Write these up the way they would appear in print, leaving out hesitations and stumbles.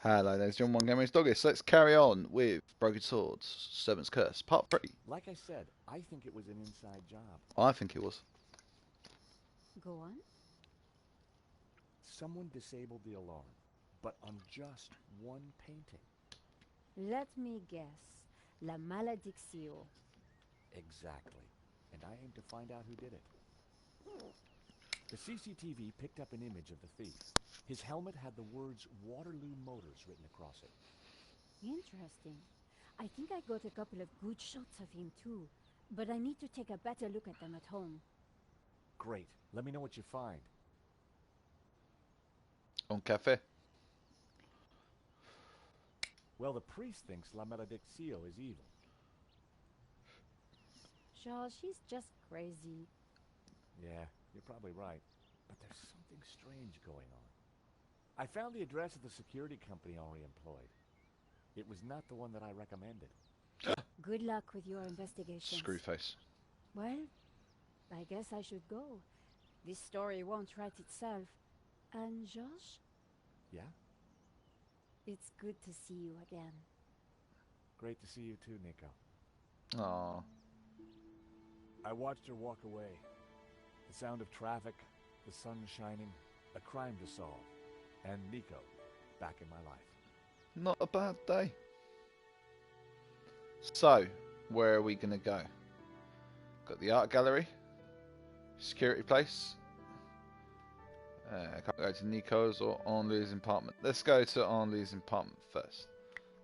Hello, there's John One Gamer's Doggist. Let's carry on with Broken Swords, Serpents Curse, Part 3. Like I said, I think it was an inside job. I think it was. Go on. Someone disabled the alarm, but on just one painting. Let me guess. La Malediccio. Exactly. And I aim to find out who did it. The CCTV picked up an image of the thief. His helmet had the words Waterloo Motors written across it. Interesting. I think I got a couple of good shots of him too, but I need to take a better look at them at home. Great. Let me know what you find. On cafe. Well, the priest thinks La Malediccio is evil. Sure, she's just crazy. Yeah, you're probably right. But there's something strange going on. I found the address of the security company Henri employed. It was not the one that I recommended. Good luck with your investigations. Screwface. Well, I guess I should go. This story won't write itself. And Josh, Yeah? it's good to see you again. Great to see you too, Nico. Aww. I watched her walk away. The sound of traffic, the sun shining, a crime to solve, and Nico back in my life. Not a bad day. So, where are we going to go? Got the art gallery. Security place. Can't go to Nico's or Henri's apartment. Let's go to Henri's apartment first.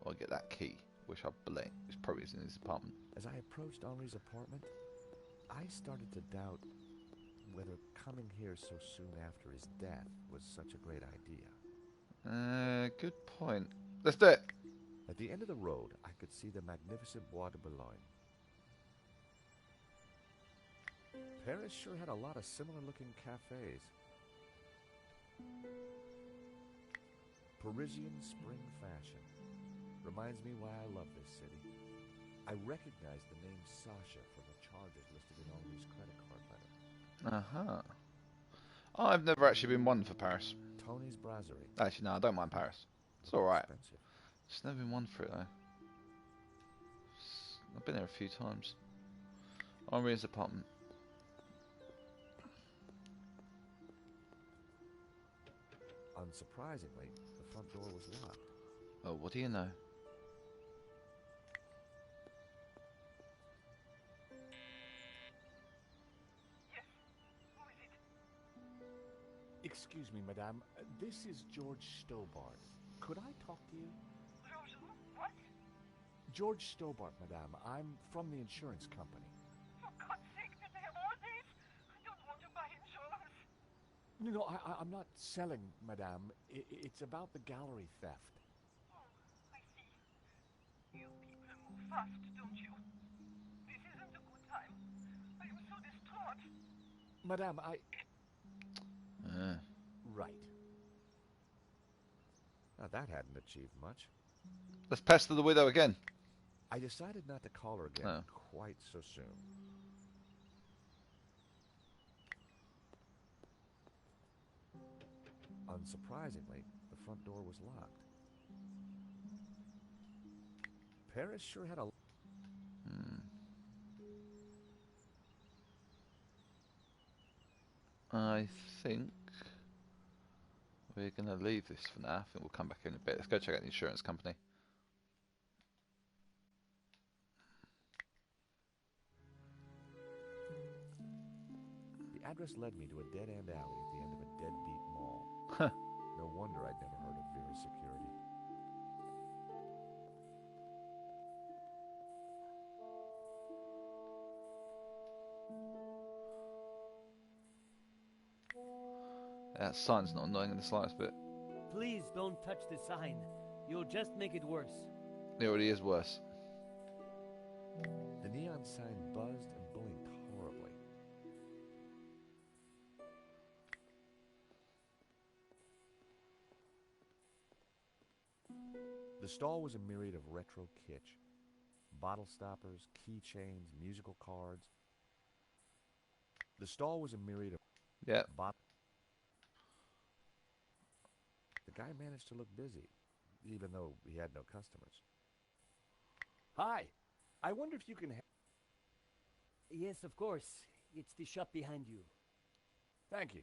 I'll get that key, which I believe is probably in his apartment. As I approached Henri's apartment, I started to doubt whether coming here so soon after his death was such a great idea. Good point. Let's do it. At the end of the road, I could see the magnificent Bois de Boulogne. Paris sure had a lot of similar-looking cafes. Parisian spring fashion. Reminds me why I love this city. I recognize the name Sasha from the charges listed in Henri's credit card letter. Uh-huh. I've never actually been one for Paris. Tony's Brasserie. Actually, no, I don't mind Paris. It's alright. Expensive. Just never been one for it, though. I've been there a few times. Henri's apartment. Unsurprisingly, the front door was locked. Oh, what do you know? Excuse me, madame. This is George Stobart. Could I talk to you? George, what? George Stobart, madame. I'm from the insurance company. For God's sake, did they have all this? I don't want to buy insurance. No, I'm not selling, madame. It's about the gallery theft. Oh, I see. You people move fast, don't you? This isn't a good time. I am so distraught. Madame, Uh, Right. Now, that hadn't achieved much. let's pester the widow again. I decided not to call her again Oh. quite so soon. Unsurprisingly, the front door was locked. Paris sure had a... I think we're going to leave this for now. I think we'll come back in a bit. Let's go check out the insurance company. The address led me to a dead-end alley at the end of a deadbeat mall. Huh. No wonder I'd never heard of Vera's security. That sign's not annoying in the slightest bit. Please don't touch the sign. You'll just make it worse. It already is worse. The neon sign buzzed and blinked horribly. The stall was a myriad of retro kitsch. Bottle stoppers, keychains, musical cards. The stall was a myriad of Yeah. bottle. The guy managed to look busy. even though he had no customers. Hi, I wonder if you can Yes, of course. It's the shop behind you. Thank you.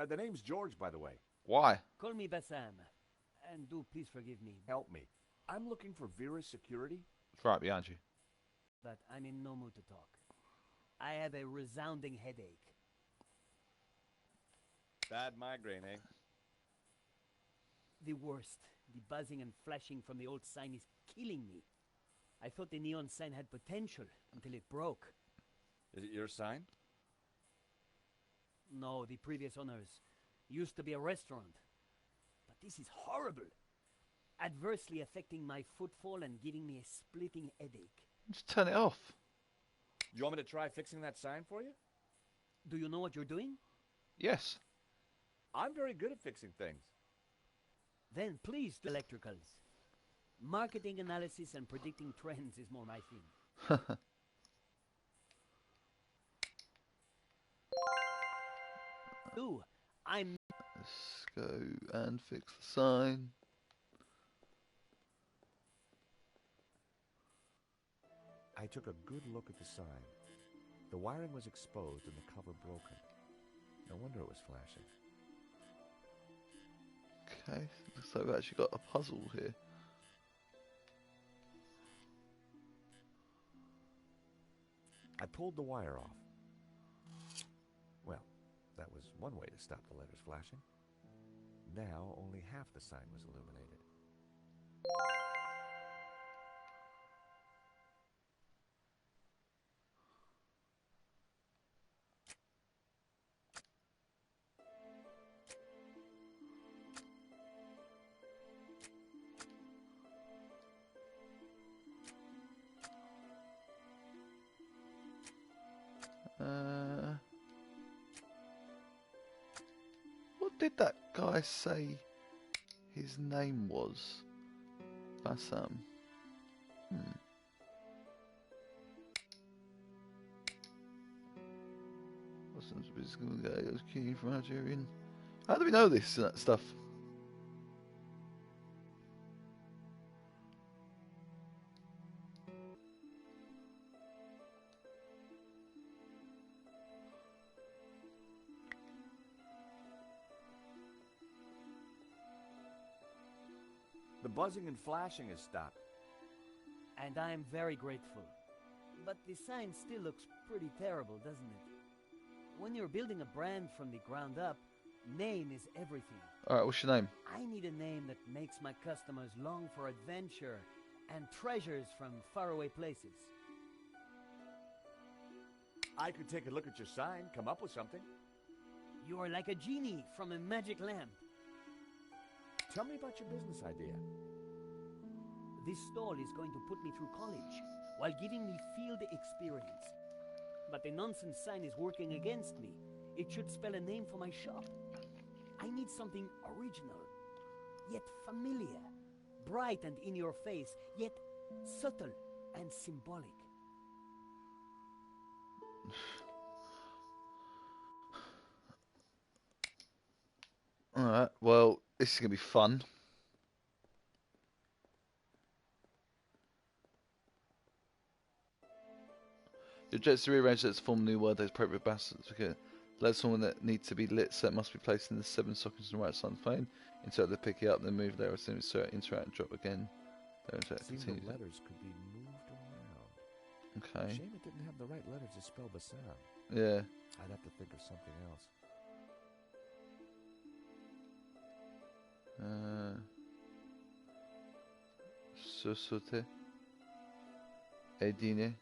The name's George, by the way. Why? Call me Bassam. And do please forgive me, Help me. I'm looking for Vera's security. It's right behind you. but I'm in no mood to talk. I have a resounding headache. Bad migraine, eh? The worst. The buzzing and flashing from the old sign is killing me. I thought the neon sign had potential until it broke. Is it your sign? No, the previous owners used to be a restaurant. But this is horrible. Adversely affecting my footfall and giving me a splitting headache. Just turn it off. You want me to try fixing that sign for you? Do you know what you're doing? Yes. I'm very good at fixing things. Then please do electricals. Marketing analysis and predicting trends is more my thing. Ooh, I'm... Let's go and fix the sign. I took a good look at the sign. The wiring was exposed and the cover broken. No wonder it was flashing. Okay, looks like we've actually got a puzzle here. I pulled the wire off. Well, that was one way to stop the letters flashing. Now only half the sign was illuminated. What did that guy say his name was? Bassam. From Algerian. How do we know this stuff? The buzzing and flashing has stopped. And I'm very grateful. But the sign still looks pretty terrible, doesn't it? When you're building a brand from the ground up, name is everything. Alright, what's your name? I need a name that makes my customers long for adventure and treasures from faraway places. I could take a look at your sign, come up with something. You're like a genie from a magic lamp. Tell me about your business idea. This stall is going to put me through college while giving me field experience. But the nonsense sign is working against me. It should spell a name for my shop. I need something original, yet familiar, bright and in your face, yet subtle and symbolic. Alright, well, this is going to be fun. Your objective is to rearrange that to form a new word that is appropriate bastards. Okay. Let someone that needs to be lit set must be placed in the 7 sockets on the right side of the phone. Insert the pick it up, then move there, insert, interact, and drop again. There, insert, Seemed continue. the letters could be moved around. Okay. Shame it didn't have the right letters to spell Bassam. Yeah. I'd have to think of something else. Sosote. Edine.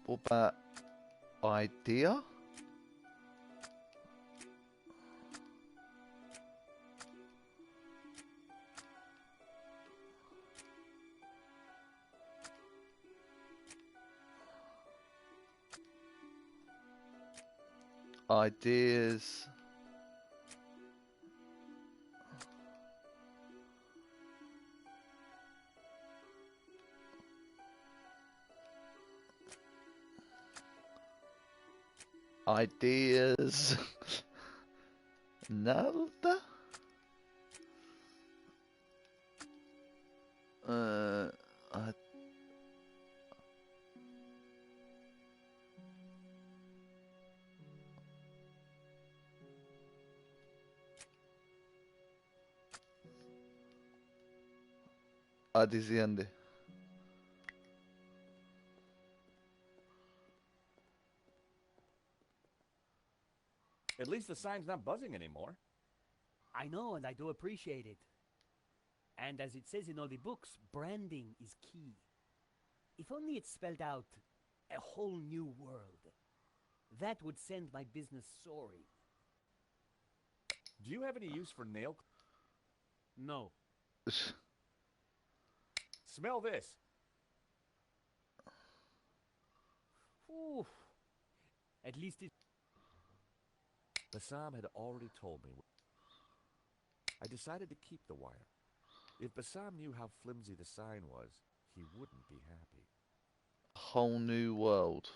What about idea? Ideas. Ideas. Nada? I... Adiziende. At least the sign's not buzzing anymore. I know, and I do appreciate it. And as it says in all the books, branding is key. If only it spelled out a whole new world. That would send my business soaring. Do you have any use for nail? No. Smell this. Ooh. At least it... Bassam had already told me. I decided to keep the wire. If Bassam knew how flimsy the sign was, he wouldn't be happy. Whole new world.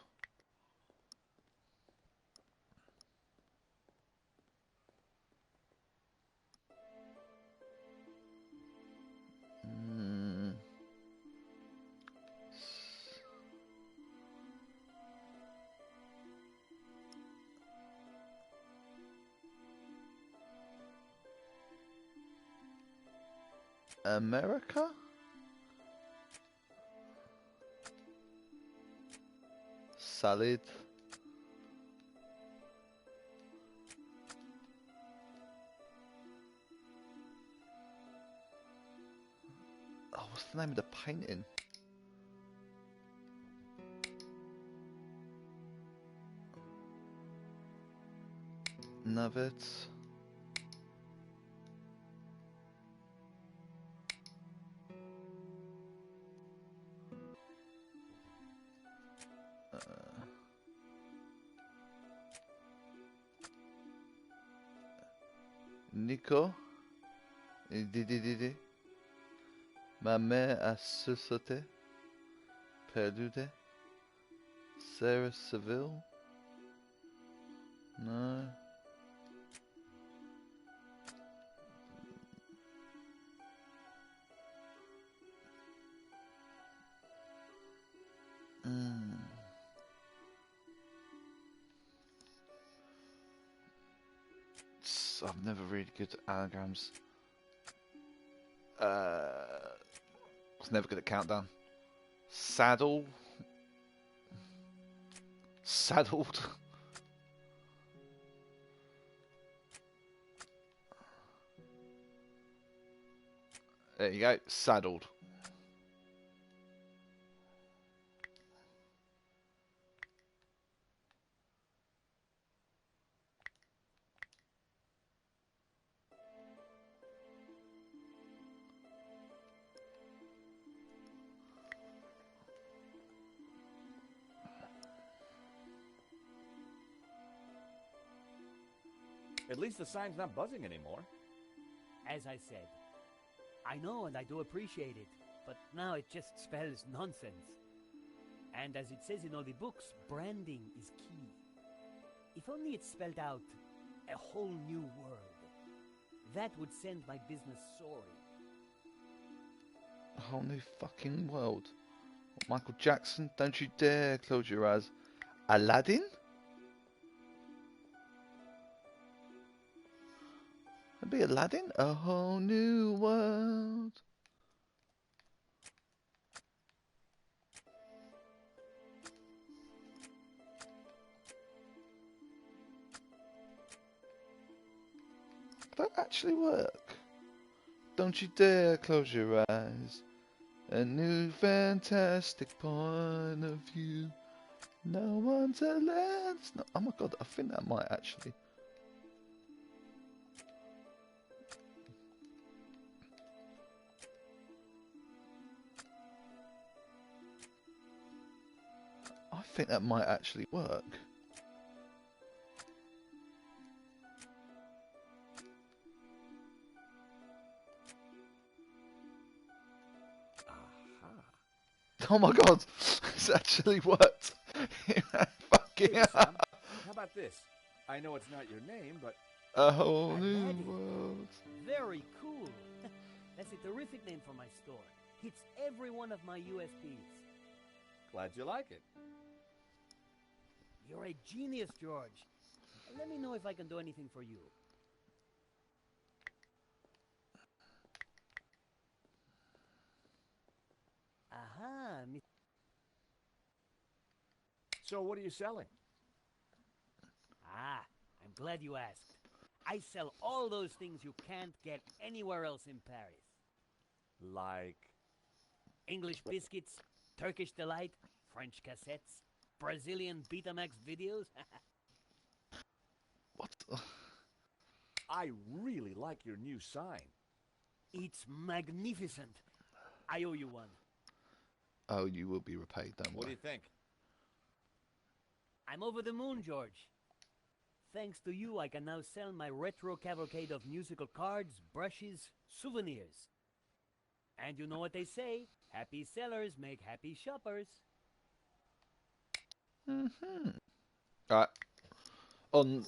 America? Salad. Oh, what's the name of the painting? Nuggets. Nico. Didi. Ma mère a sursauté. Perdude. Sarah Seville. No. I'm never really good at anagrams. Was never good at countdown. Saddle. Saddled. There you go. Saddled. At least the sign's not buzzing anymore. As I said, I know and I do appreciate it, but now it just spells nonsense. And as it says in all the books, branding is key. If only it spelled out a whole new world. That would send my business soaring. A whole new fucking world. Michael Jackson, don't you dare close your eyes. Aladdin? It'd be Aladdin? A whole new world. That actually work? Don't you dare close your eyes. A new fantastic point of view. No one's allowed. No, oh my god, I think that might actually. I think that might actually work. Oh my god, it's actually worked. Fucking Hey, Sam, how about this? I know it's not your name, but A whole I've new had it. world. Very cool. That's a terrific name for my store. Hits every one of my USPs. Glad you like it. You're a genius, George. Let me know if I can do anything for you. Aha, Miss. So what are you selling? Ah, I'm glad you asked. I sell all those things you can't get anywhere else in Paris. Like... English biscuits, Turkish delight, French cassettes, Brazilian Betamax videos. What? I really like your new sign. It's magnificent. I owe you one. Oh, you will be repaid, don't What do worry. you think? I'm over the moon, George. Thanks to you, I can now sell my retro cavalcade of musical cards, brushes, souvenirs. And you know what they say? Happy sellers make happy shoppers. Alright. On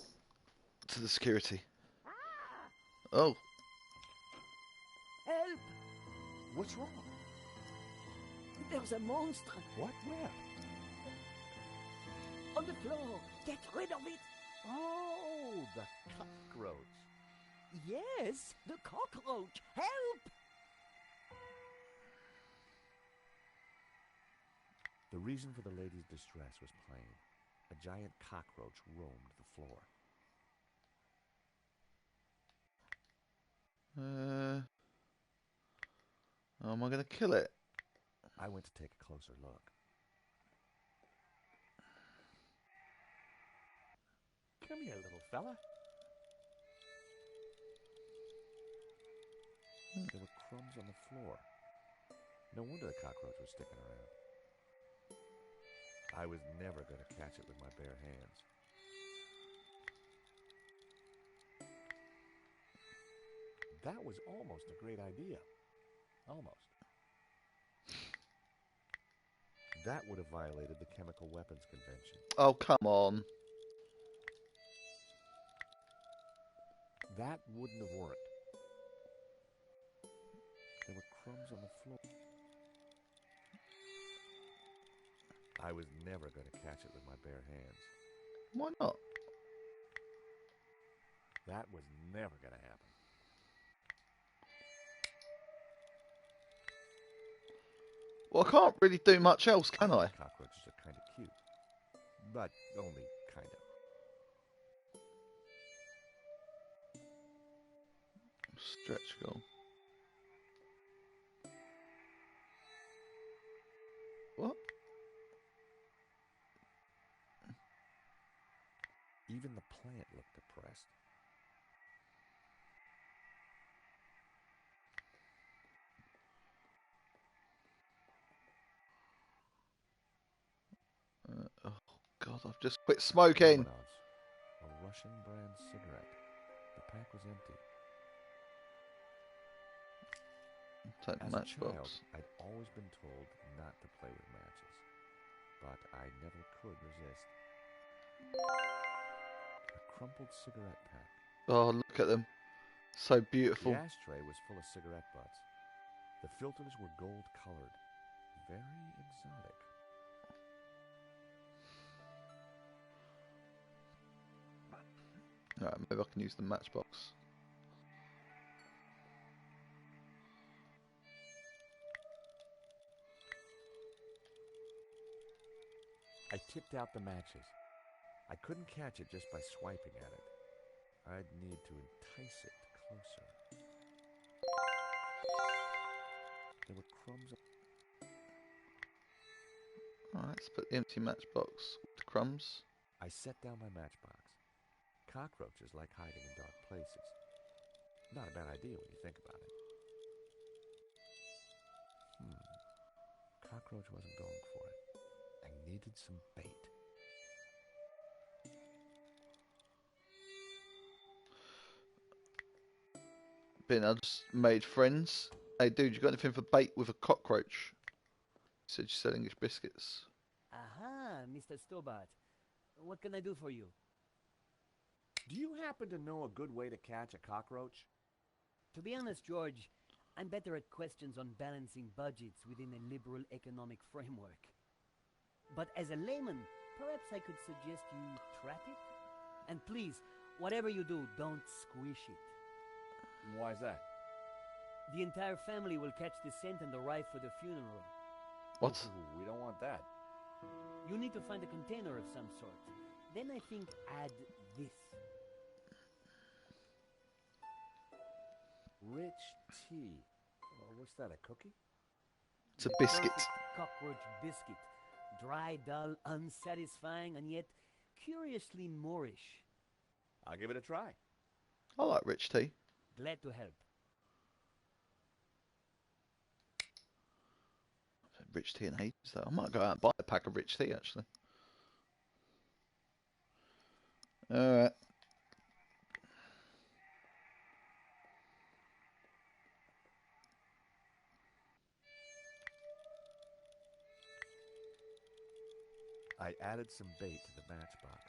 to the security. Oh. Help! What's wrong? There's a monster What? Where? on the floor. Get rid of it. Oh, the cockroach. Yes, the cockroach. Help! The reason for the lady's distress was plain. A giant cockroach roamed the floor. How am I going to kill it? I went to take a closer look. Come here, little fella. There were crumbs on the floor. No wonder the cockroach was sticking around. I was never going to catch it with my bare hands. That was almost a great idea. Almost. That would have violated the Chemical Weapons Convention. Oh, come on. That wouldn't have worked. There were crumbs on the floor. I was never going to catch it with my bare hands. Why not? That was never going to happen. Well, I can't really do much else, can I? Cockroaches are kind of cute. But only kind of. Stretch goal. What? Even the plant looked depressed. Oh, God, I've just quit smoking. No one else. A Russian brand cigarette. The pack was empty. Take the As a child, matchbox. I'd always been told not to play with matches. But I never could resist. A crumpled cigarette pack. Oh, look at them. So beautiful. The ashtray was full of cigarette butts. The filters were gold-colored. Very exotic. Alright, maybe I can use the matchbox. I tipped out the matches. I couldn't catch it just by swiping at it. I'd need to entice it closer. There were crumbs. Alright, let's put the empty matchbox with the crumbs. I set down my matchbox. Cockroaches like hiding in dark places. Not a bad idea when you think about it. Cockroach wasn't going for it. I needed some bait. I just made friends. Hey, dude, you got anything for bait with a cockroach? You said you sell English biscuits. Aha, Mr. Stobart. What can I do for you? Do you happen to know a good way to catch a cockroach? To be honest, George, I'm better at questions on balancing budgets within a liberal economic framework. But as a layman, perhaps I could suggest you trap it? And please, whatever you do, don't squish it. Why is that? The entire family will catch the scent and arrive for the funeral. What? Ooh, we don't want that. You need to find a container of some sort. Then I think add this. Rich tea. What's that, a cookie? It's a biscuit. Perfect cockroach biscuit. Dry, dull, unsatisfying, and yet curiously Moorish. I'll give it a try. I like rich tea. Glad to help. Rich tea and Hades though. I might go out and buy a pack of rich tea actually. Alright. I added some bait to the matchbox.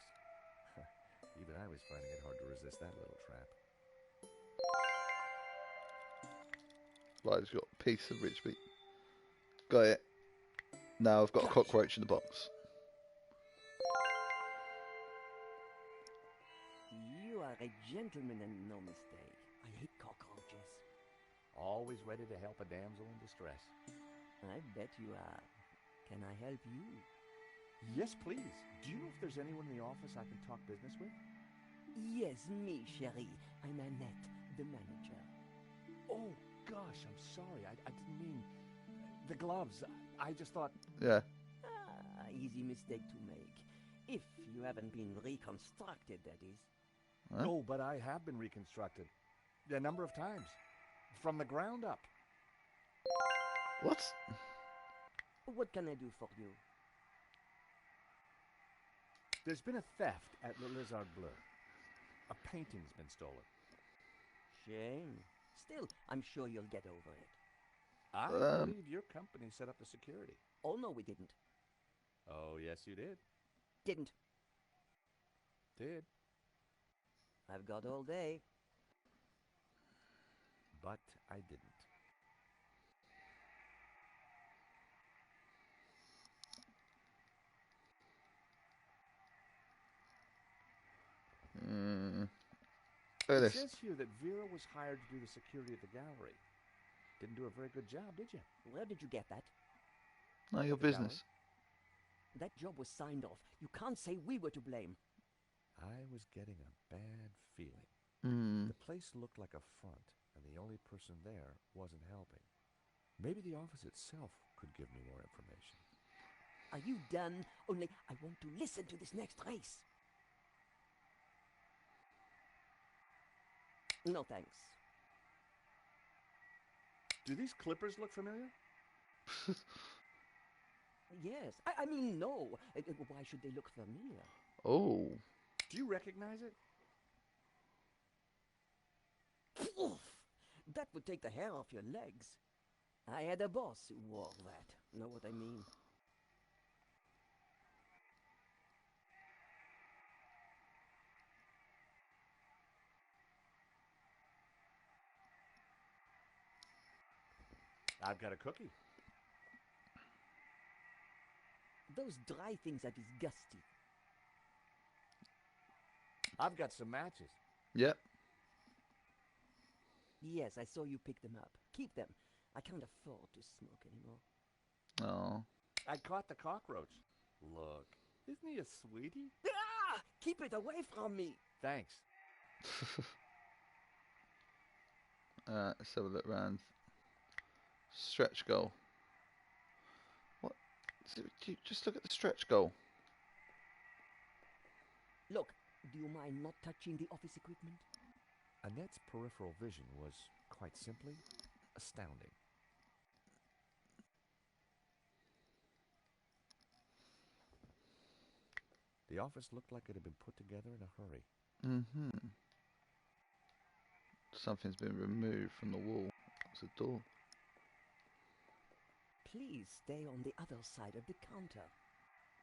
Even I was finding it hard to resist that little trap. Right, it's got a piece of rich meat. Got it. Now I've got a cockroach in the box. You are a gentleman and no mistake. I hate cockroaches. Always ready to help a damsel in distress. I bet you are. Can I help you? Yes, please. Do you know if there's anyone in the office I can talk business with? Yes, me, chérie. I'm Annette, the manager. Oh, gosh, I'm sorry. I didn't mean... The gloves. I just thought... Yeah. Ah, easy mistake to make. If you haven't been reconstructed, that is. Huh? Oh, but I have been reconstructed. A number of times. From the ground up. What? What can I do for you? There's been a theft at Le Lizard Bleu. A painting's been stolen. Shame. Still, I'm sure you'll get over it. I believe your company set up the security. Oh, no, we didn't. Oh, yes, you did. Didn't. Did. I've got all day. But I didn't. Look at It this. says here that Vera was hired to do the security of the gallery. Didn't do a very good job, did you? Where did you get that? None of your The business. That job was signed off. You can't say we were to blame. I was getting a bad feeling. Hmm. The place looked like a front, and the only person there wasn't helping. Maybe the office itself could give me more information. Are you done? Only I want to listen to this next race. No thanks. Do these clippers look familiar? Yes. I mean, no. Why should they look familiar? Oh. Do you recognize it? Oof! That would take the hair off your legs. I had a boss who wore that. Know what I mean? I've got a cookie. Those dry things are disgusting. I've got some matches. Yep. Yes, I saw you pick them up. Keep them. I can't afford to smoke anymore. Oh. I caught the cockroach. Look, isn't he a sweetie? Ah! Keep it away from me! Thanks. Let's have a look around. Stretch goal. What? Just look at the stretch goal. Look, do you mind not touching the office equipment? Annette's peripheral vision was, quite simply, astounding. The office looked like it had been put together in a hurry. Mm-hmm. Something's been removed from the wall. It's a door. Please stay on the other side of the counter.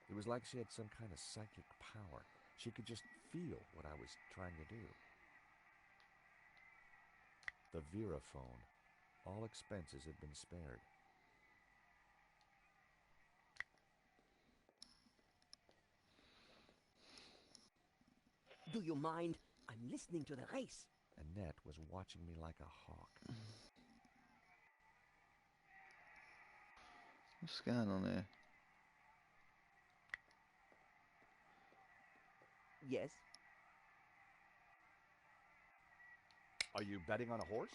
It was like she had some kind of psychic power. She could just feel what I was trying to do. The Vera phone. All expenses had been spared. Do you mind? I'm listening to the race. Annette was watching me like a hawk. What's going on here? Yes? Are you betting on a horse?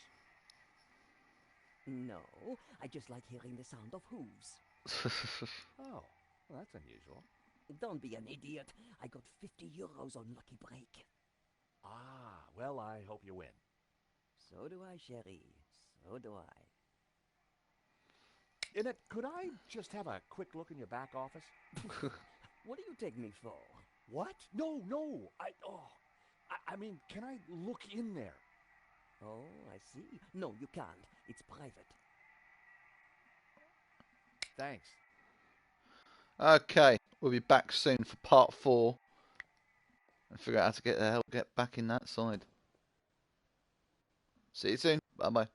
No, I just like hearing the sound of hooves. Oh, well, that's unusual. Don't be an idiot. I got 50 euros on Lucky Break. Ah, well, I hope you win. So do I, Sherry. So do I. Annette, could I just have a quick look in your back office? What do you take me for? What? No. I mean, can I look in there? Oh, I see. No, you can't. It's private. Thanks. Okay, we'll be back soon for part 4 and figure out how to get back in that side. See you soon. Bye bye.